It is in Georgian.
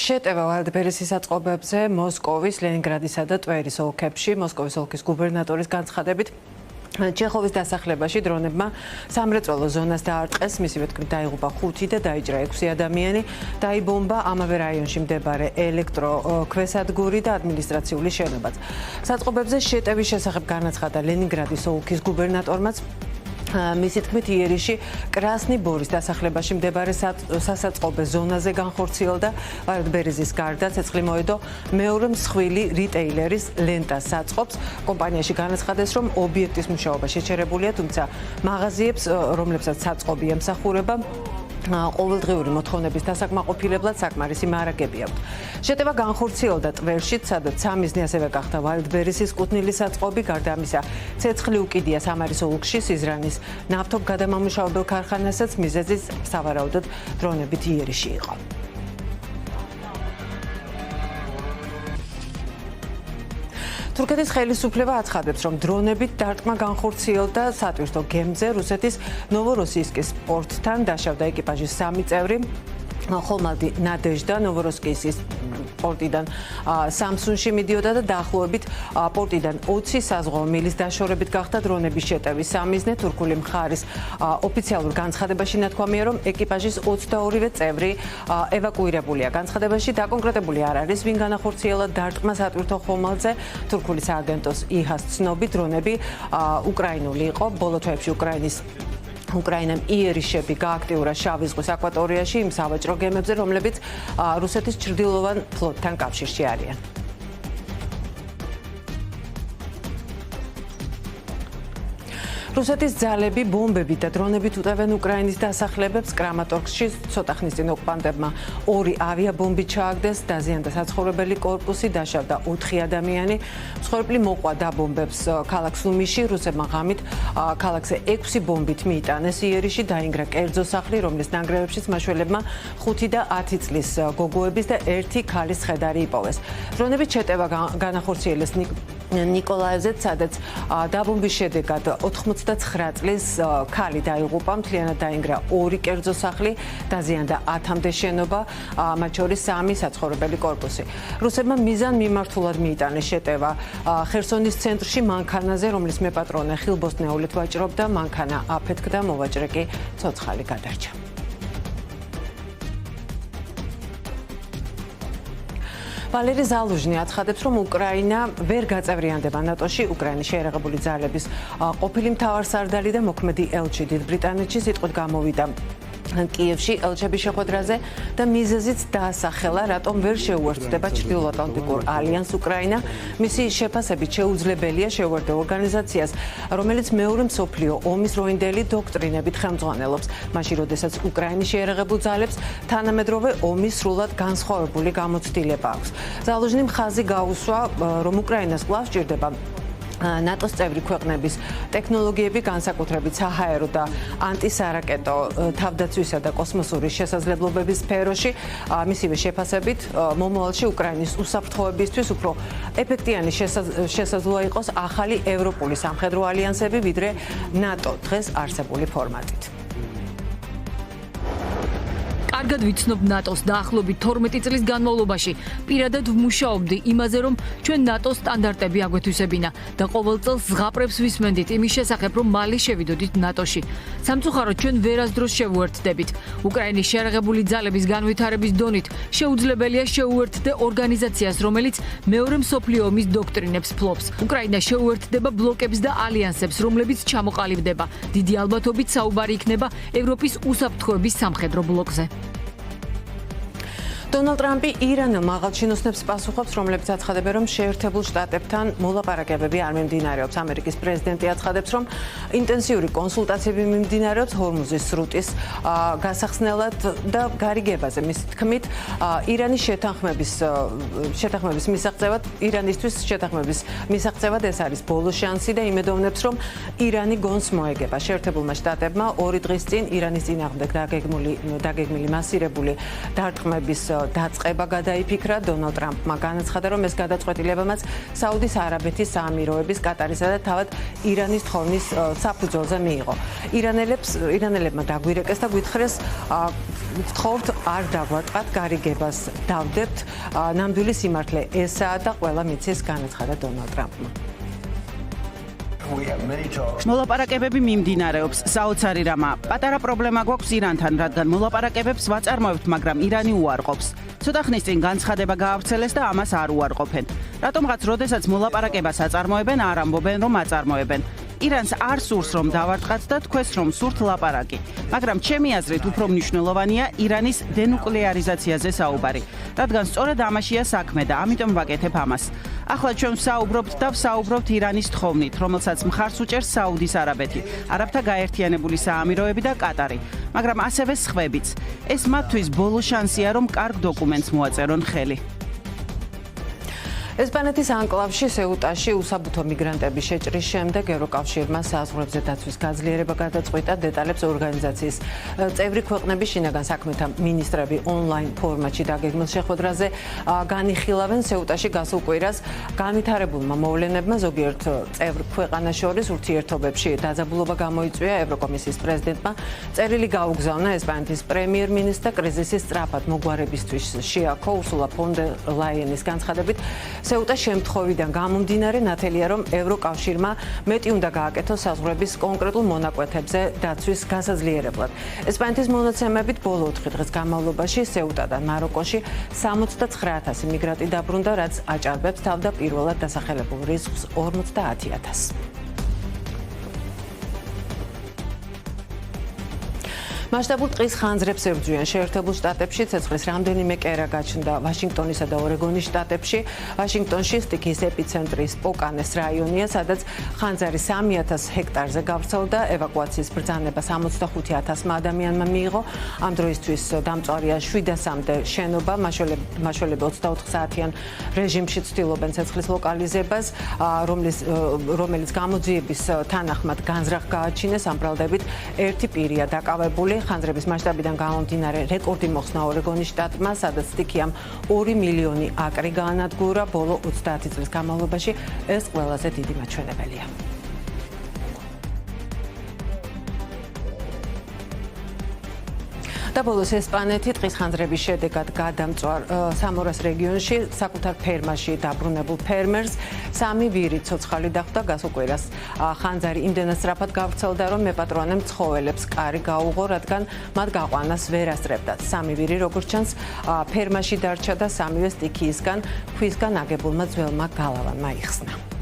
შეტევა ვალდბერესის საწყობებზე მოსკოვის, ლენინგრადისა და ტვერის ოლქებში, მოსკოვის ოლქის გუბერნატორის განცხადებით ჩეხოვის დასახლებაში დრონებმა სამრეწველო ზონას დაარტყეს, მისივე თქმით დაიღუპა 5 და დაიჭრა 6 ადამიანი, დაიბომბა ამავე რაიონში მდებარე ელექტროქვესადგური და ადმინისტრაციული შენობაც. საწყობებზე შეტევის შესახებ განაცხადა ლენინგრადის ოლქის გუბერნატორმაც. მისი თქმით იერიში კრასნი ბორის დასახლებაში მდებარე სასაწყობე ზონაზე განხორციელდა ვალდბერეზის გარდა ცეცხლი მოედო მეორე მსხვილი რიტეილერის ლენტას საწყობს. კომპანიაში განაცხადეს, რომ ობიექტის მუშაობა შეჩერებულია, თუმცა მაღაზიებს, რომლებსაც საწყობი ემსახურება, ყოველდღიური მოთხოვნების დასაკმაყოფილებლად საკმარისი მარაგები აქვთ. შეტევა განხორციელდა ტვერშიც, სადაც სამიზნე ასევე გახდა ვალდბერესის კუთვნილი საწყობი, გარდა ამისა, ცეცხლი უკიდია სამარის ოლქში სიზრანის ნავთობგადამამუშავებელ ქარხანასაც, მიზეზიც სავარაუდოდ დრონებით იერიში იყო. თურქეთის ხელისუფლება აცხადებს, რომ დრონებით დარტყმა განხორციელდა სატვირთო გემზე რუსეთის ნოვოროსიისკის პორტთან, დაშავდა ეკიპაჟის 3 წევრი. ხომალდი ნადეჟდა ნოვოროსიისკის პორტიდან სამსუნში მიდიოდა და დაახლოებით პორტიდან 20 საზღვაო მილის დაშორებით გახდა დრონების შეტევის სამიზნე. თურქული მხარის ოფიციალურ განცხადებაში ნათქვამია, რომ ეკიპაჟის 22-ვე წევრი ევაკუირებულია. განცხადებაში დაკონკრეტებული არ არის, ვინ განახორციელა დარტყმა სატვირთო ხომალდზე. თურქული სააგენტოს IHA-ს ცნობით, დრონები უკრაინული იყო. ბოლო თვეებში უკრაინამ იერიშები გააქტიურა შავი ზღვის აკვატორიაში იმ სავაჭრო გემებზე, რომლებიც რუსეთის ჩრდილოვან ფლოტთან კავშირში არიან. რუსეთის ძალები ბომბებით და დრონებით უტევენ უკრაინის დასახლებებს. კრამატორსკში ცოტა ხნის წინ ოკუპანტებმა 2 ავიაბომბი ჩააგდეს, დაზიანდა საცხოვრებელი კორპუსი, დაშავდა 4 ადამიანი. მსხვერპლი მოყვა დაბომბებს ქალაქ სუმიში. რუსებმა ღამით ქალაქზე 6 ბომბით მიიტანეს იერიში, დაინგრა კერძო სახლი, რომლის ნანგრევებშიც მაშველებმა 5 და 10 წლის გოგოების და 1 ქალის ხედარი იპოვეს. დრონებით შეტევა განახორციელეს ნიკოლაევზეც, სადაც დაბომბის შედეგად 89 წლის ქალი დაიღუპა, მთლიანად დაინგრა 2 კერძო სახლი, დაზიანდა 10-მდე შენობა, მათ შორის 3 საცხოვრებელი კორპუსი. რუსებმა მიზანმიმართულად მიიტანეს შეტევა ხერსონის ცენტრში მანქანაზე, რომლის მეპატრონე ხილბოსნეულით ვაჭრობდა, მანქანა აფეთქდა, მოვაჭრე კი ცოცხალი გადარჩა. ვალერი ზალუჟნი აცხადებს, რომ უკრაინა ვერ გაწევრიანდება ნატოში. უკრაინის შეიარაღებული ძალების ყოფილი მთავარსარდალი და მოქმედი ელჩი დიდ ბრიტანეთში სიტყვით გამოვიდა კიევში ელჩების შეხვედრაზე და მიზეზიც დაასახელა, რატომ ვერ შეუერთდება ჩრდილოატლანტიკურ ალიანსს უკრაინა. მისი შეფასებით შეუძლებელია შეუერთდა ორგანიზაციას, რომელიც მეორე მსოფლიო ომის დროინდელი დოქტრინებით ხელმძღვანელობს, მაშინ როდესაც უკრაინის შეიარაღებულ ძალებს თანამედროვე ომის სრულად განსხვავებული გამოცდილება აქვს. ზალუჟნი ხაზი გაუსვა, რომ უკრაინას კვლავ სჭირდება ნატოს წევრი ქვეყნების ტექნოლოგიები, განსაკუთრებით საჰაერო და ანტისარაკეტო თავდაცვისა და კოსმოსური შესაძლებლობების სფეროში. მისივე შეფასებით, მომავალში უკრაინის უსაფრთხოებისთვის უფრო ეფექტიანი შესაძლოა იყოს ახალი ევროპული სამხედრო ალიანსები, ვიდრე ნატო დღეს არსებული ფორმატით. კარგად ვიცნობ ნატოს დაახლოებით 12 წლის განმავლობაში. პირადად ვმუშაობდი იმაზე, რომ ჩვენ ნატოს სტანდარტები აგვეთვისებინა და ყოველ წელს ზღაპრებს ვისმენდით იმის შესახებ, რომ მალე შევიდოდით ნატოში. სამწუხაროდ ჩვენ ვერასდროს შევუერთდებით. უკრაინის შეიარაღებული ძალების განვითარების დონით შეუძლებელია შეუერთდე ორგანიზაციას, რომელიც მეორე მსოფლიო ომის დოქტრინებს ფლობს. უკრაინა შეუერთდება ბლოკებს და ალიანსებს, რომლებიც ჩამოყალიბდება. დიდი ალბათობით საუბარი იქნება ევროპის უსაფრთხოების სამხედრო ბლოკზე. დონალდ ტრამპი ირანელ მაღალჩინოსნებს პასუხობს, რომლებიც აცხადებენ, რომ შეერთებულ შტატებთან მოლაპარაკებები არ მიმდინარეობს. ამერიკის პრეზიდენტი აცხადებს, რომ ინტენსიური კონსულტაციები მიმდინარეობს ჰორმუზის სრუტის გასახსნელად და გარიგებაზე. მისი თქმით, ირანის შეთანხმების მისაღწევად, ირანისთვის შეთანხმების მისაღწევად ეს არის ბოლო შანსი და იმედოვნებს, რომ ირანი გონს მოეგება. შეერთებულმა შტატებმა 2 დღის წინ ირანის წინააღმდეგ დაგეგმილი მასირებული დარტყმების დაწყება გადაიფიქრა. დონალდ ტრამპმა განაცხადა, რომ ეს გადაწყვეტილებამაც საუდის არაბეთის საამიროების, კატარისა და თავად ირანის თხოვნის საფუძველზე მიიღო. ირანელებმა დაგვირეკეს და გვითხრეს, ვთხოვთ, არ დაგვატყათ გარიგებას, დავდებთ. ნამდვილი სიმართლე ესაა და ყველა მიცის, განაცხადა დონალდ ტრამპმა. მოლაპარაკებები მიმდინარეობს. საოცარი რამაა. პატარა პრობლემა გვაქვს ირანთან, რადგან მოლაპარაკებებს ვაწარმოებთ, მაგრამ ირანი უარყოფს. ცოტა ხნის წინ განცხადება გაავრცელეს და ამას არ უარყოფენ. რატომღაც, როდესაც მოლაპარაკებას აწარმოებენ, არ ამბობენ, რომ აწარმოებენ. ირანს არ სურს, რომ დავარტყათ და თქვეს, რომ სურთ ლაპარაკი. მაგრამ ჩემი აზრით უფრო მნიშვნელოვანია ირანის დენუკლეარიზაციაზე საუბარი, რადგან სწორედ ამაშია საქმე და ამიტომ ვაკეთებ ამას. ახლა ჩვენ ვსაუბრობთ და ვსაუბრობთ ირანის თხოვნით, რომელსაც მხარს უჭერს საუდის არაბეთი, არაბთა გაერთიანებული საამიროები და კატარი, მაგრამ ასევე სხვებიც. ეს მათთვის ბოლო შანსია, რომ კარგ დოკუმენტს მოაწერონ ხელი. ესპანეთის ანკლავში სეუტაში უსაბუთო მიგრანტების შეჭრის შემდეგ ევროკავშირმა საზღვრებზე დაცვის გაძლიერება გადაწყვიტა. დეტალებს ორგანიზაციის წევრი ქვეყნების შინაგან საქმეთა მინისტრები ონლაინ ფორმატში დაგეგმილ შეხვედრაზე განიხილავენ. სეუტაში გასულ კვირას განვითარებულმა მოვლენებმა ზოგიერთ წევრ ქვეყანას შორის ურთიერთობებში დაძაბულობა გამოიწვია. ევროკომისიის პრეზიდენტმა წერილი გაუგზავნა ესპანეთის პრემიერ-მინისტრ და კრიზისის სწრაფად მოგვარებისთვის შეაქო. ურსულა ფონ დერ ლაიენის განცხადებით, სეუტა შემთხვევიდან გამომდინარე ნათელია, რომ ევროკავშირმა მეტი უნდა გააკეთოს საზღვრების კონკრეტულ მონაკვეთებზე დაცვის გასაძლიერებლად. ესპანეთის მონაცემებით ბოლო 4 დღის განმავლობაში სეუტადან მაროკოში 69,000 მიგრანტი დაბრუნდა, რაც აჭარბებს თავდაპირველად დასახელებულ რისკს 50,000. მასშტაბურ ტყის ხანძრებს ებრძვიან შეერთებულ შტატებში. ცეცხლის რამდენიმე კერა გაჩნდა ვაშინგტონისა და ორეგონის შტატებში. ვაშინგტონში სტიქიის ეპიცენტრი სპოკანეს რაიონია, სადაც ხანძარი 3,000 ჰექტარზე გავრცელდა. ევაკუაციის ბრძანება 65,000 ადამიანმა მიიღო. ამ დროისთვის დამწვარია 700-მდე შენობა. მაშველები 24 საათიან რეჟიმში ცდილობენ ცეცხლის ლოკალიზებას, რომელიც გამოძიების თანახმად განზრახ გააჩინეს. ამ ბრალდებით ერთი პირია დაკავებული. ხანძრების მასშტაბიდან გამომდინარე რეკორდი მოხსნა ორეგონის შტატმა, სადაც სტიქიამ 2 მილიონი აკრი გაანადგურა. ბოლო 30 წლის განმავლობაში ეს ყველაზე დიდი მაჩვენებელია. და ბოლოს ესპანეთი ტყის ხანძრების შედეგად გადამწვარ სამორას რეგიონში საკუთარ ფერმაში დაბრუნებულ ფერმერს 3 ვირი ცოცხალი დახვდა. გასულ კვირას ხანძარი იმდენად სწრაფად გავრცელდა, რომ მეპატრონემ ცხოველებს კარი გაუღო, რადგან მათ გაყვანას ვერ ასწრებდათ. 3 ვირი, როგორც ჩანს, ფერმაში დარჩა და 3-ვე სტიქიისგან ქვისგან აგებულმა ძველმა გალავანმა იხსნა.